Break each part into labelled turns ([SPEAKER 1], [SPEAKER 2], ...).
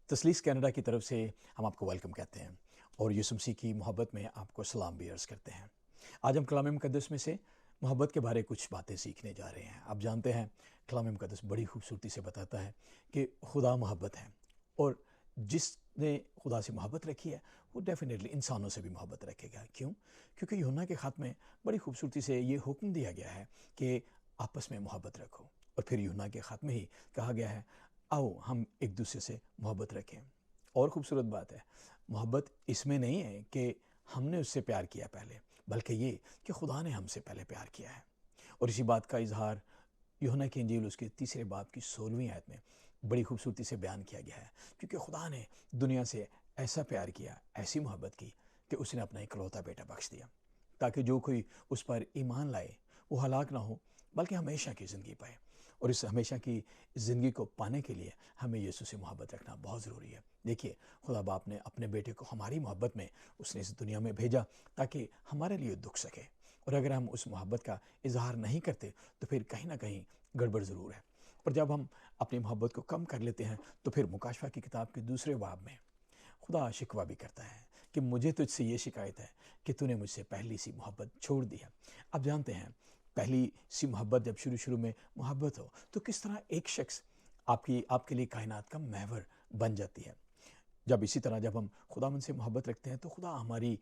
[SPEAKER 1] तसलीस Canada की तरफ से हम आपको वेलकम कहते हैं और यीशु मसीह की मोहब्बत में आपको सलाम भी अर्ज़ करते हैं। आज हम कलाम मुक़द्दस में से मोहब्बत के बारे कुछ बातें सीखने जा रहे हैं। आप जानते हैं कलाम मुक़द्दस बड़ी खूबसूरती से बताता है कि खुदा मोहब्बत है और जिसने खुदा से मोहब्बत रखी है वो डेफिनेटली इंसानों से भी मोहब्बत रखेगा। क्यों? क्योंकि यूहन्ना के ख़त में बड़ी खूबसूरती से ये हुक्म दिया गया है कि आपस में मोहब्बत रखो। और फिर यूहन्ना के ख़त में ही कहा गया है आओ हम एक दूसरे से मोहब्बत रखें। और ख़ूबसूरत बात है, मोहब्बत इसमें नहीं है कि हमने उससे प्यार किया पहले, बल्कि ये कि खुदा ने हमसे पहले प्यार किया है। और इसी बात का इजहार यूहन्ना की इंजील उसके तीसरे बाब की 16वीं आयत में बड़ी खूबसूरती से बयान किया गया है। क्योंकि खुदा ने दुनिया से ऐसा प्यार किया, ऐसी मोहब्बत की कि उसने अपना इकलौता बेटा बख्श दिया, ताकि जो कोई उस पर ईमान लाए वो हलाक ना हो बल्कि हमेशा की ज़िंदगी पाए। और इस हमेशा की ज़िंदगी को पाने के लिए हमें यीशु से मोहब्बत रखना बहुत ज़रूरी है। देखिए, खुदा बाप ने अपने बेटे को हमारी मोहब्बत में उसने इस दुनिया में भेजा ताकि हमारे लिए दुख सके। और अगर हम उस मोहब्बत का इजहार नहीं करते तो फिर कहीं ना कहीं गड़बड़ ज़रूर है। और जब हम अपनी मोहब्बत को कम कर लेते हैं तो फिर मुकाशवा की किताब के दूसरे बाब में खुदा शिकवा भी करता है कि मुझे तुझसे ये शिकायत है कि तूने मुझसे पहली सी मोहब्बत छोड़ दी है। आप जानते हैं पहली सी मोहब्बत जब शुरू शुरू में मोहब्बत हो तो किस तरह एक शख्स आपके लिए कायनात का महवर बन जाती है। जब इसी तरह जब हम खुदावंद से मोहब्बत रखते हैं तो खुदा हमारी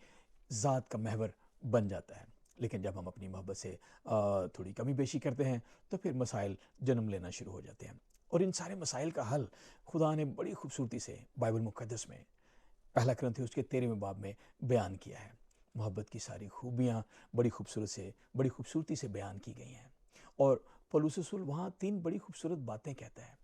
[SPEAKER 1] ज़ात का महवर बन जाता है। लेकिन जब हम अपनी मोहब्बत से थोड़ी कमी बेशी करते हैं तो फिर मसाइल जन्म लेना शुरू हो जाते हैं। और इन सारे मसाइल का हल खुदा ने बड़ी खूबसूरती से बाइबल मुक़द्दस में पहला कुरिन्थियों उसके 13वें बाब में बयान किया है। मोहब्बत की सारी खूबियाँ बड़ी खूबसूरती से बयान की गई हैं। और पौलुस रसूल वहाँ 3 बड़ी खूबसूरत बातें कहता है।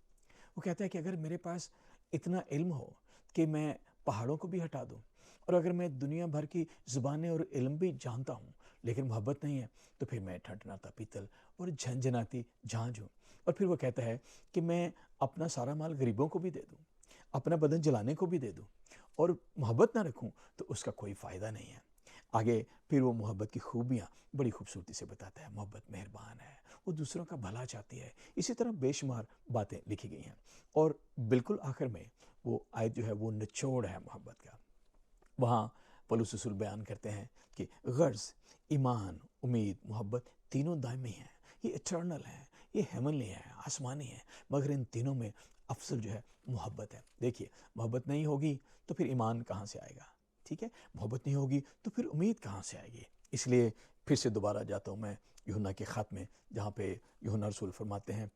[SPEAKER 1] वो कहता है कि अगर मेरे पास इतना इल्म हो कि मैं पहाड़ों को भी हटा दूँ, और अगर मैं दुनिया भर की ज़ुबानें और इल्म भी जानता हूँ, लेकिन मोहब्बत नहीं है तो फिर मैं ठठनाता पीतल और झनझनाती झांझ हूँ। और फिर वो कहता है कि मैं अपना सारा माल गरीबों को भी दे दूँ, अपना बदन जलाने को भी दे दूँ, और मोहब्बत ना रखूँ तो उसका कोई फ़ायदा नहीं है। आगे फिर वो मोहब्बत की खूबियाँ बड़ी खूबसूरती से बताता है। मोहब्बत मेहरबान है, वो दूसरों का भला चाहती है। इसी तरह बेशुमार बातें लिखी गई हैं। और बिल्कुल आखिर में वो आयत जो है वो निचोड़ है मोहब्बत का। वहाँ पौलुस रसूल बयान करते हैं कि गर्ज़, ईमान, उम्मीद, मोहब्बत तीनों दायमी हैं। ये इटर्नल है, ये हेवनली है, आसमानी है, मगर इन तीनों में अफसल जो है मोहब्बत है। देखिए, मोहब्बत नहीं होगी तो फिर ईमान कहाँ से आएगा? ठीक है, मोहब्बत नहीं होगी तो फिर उम्मीद कहाँ से आएगी? इसलिए फिर से दोबारा जाता हूँ मैं यूहन्ना के ख़त में, जहाँ पे यूहन्ना रसूल फरमाते हैं,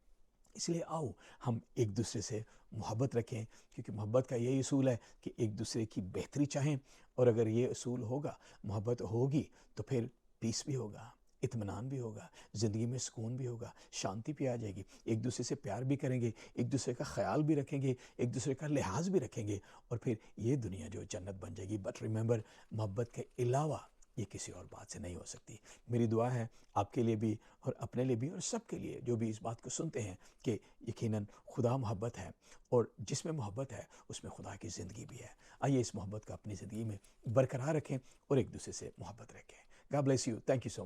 [SPEAKER 1] इसलिए आओ हम एक दूसरे से मोहब्बत रखें, क्योंकि मोहब्बत का यही असूल है कि एक दूसरे की बेहतरी चाहें। और अगर ये असूल होगा, मोहब्बत होगी, तो फिर पीस भी होगा, इत्मीनान भी होगा, ज़िंदगी में सुकून भी होगा, शांति भी आ जाएगी। एक दूसरे से प्यार भी करेंगे, एक दूसरे का ख्याल भी रखेंगे, एक दूसरे का लिहाज भी रखेंगे, और फिर ये दुनिया जो जन्नत बन जाएगी। बट रिमेंबर, मोहब्बत के अलावा ये किसी और बात से नहीं हो सकती। मेरी दुआ है आपके लिए भी और अपने लिए भी और सबके लिए जो भी इस बात को सुनते हैं कि यकीनन खुदा मोहब्बत है, और जिसमें मोहब्बत है उसमें खुदा की ज़िंदगी भी है। आइए इस मोहब्बत को अपनी ज़िंदगी में बरकरार रखें और एक दूसरे से मोहब्बत रखें। God bless you. Thank you so much.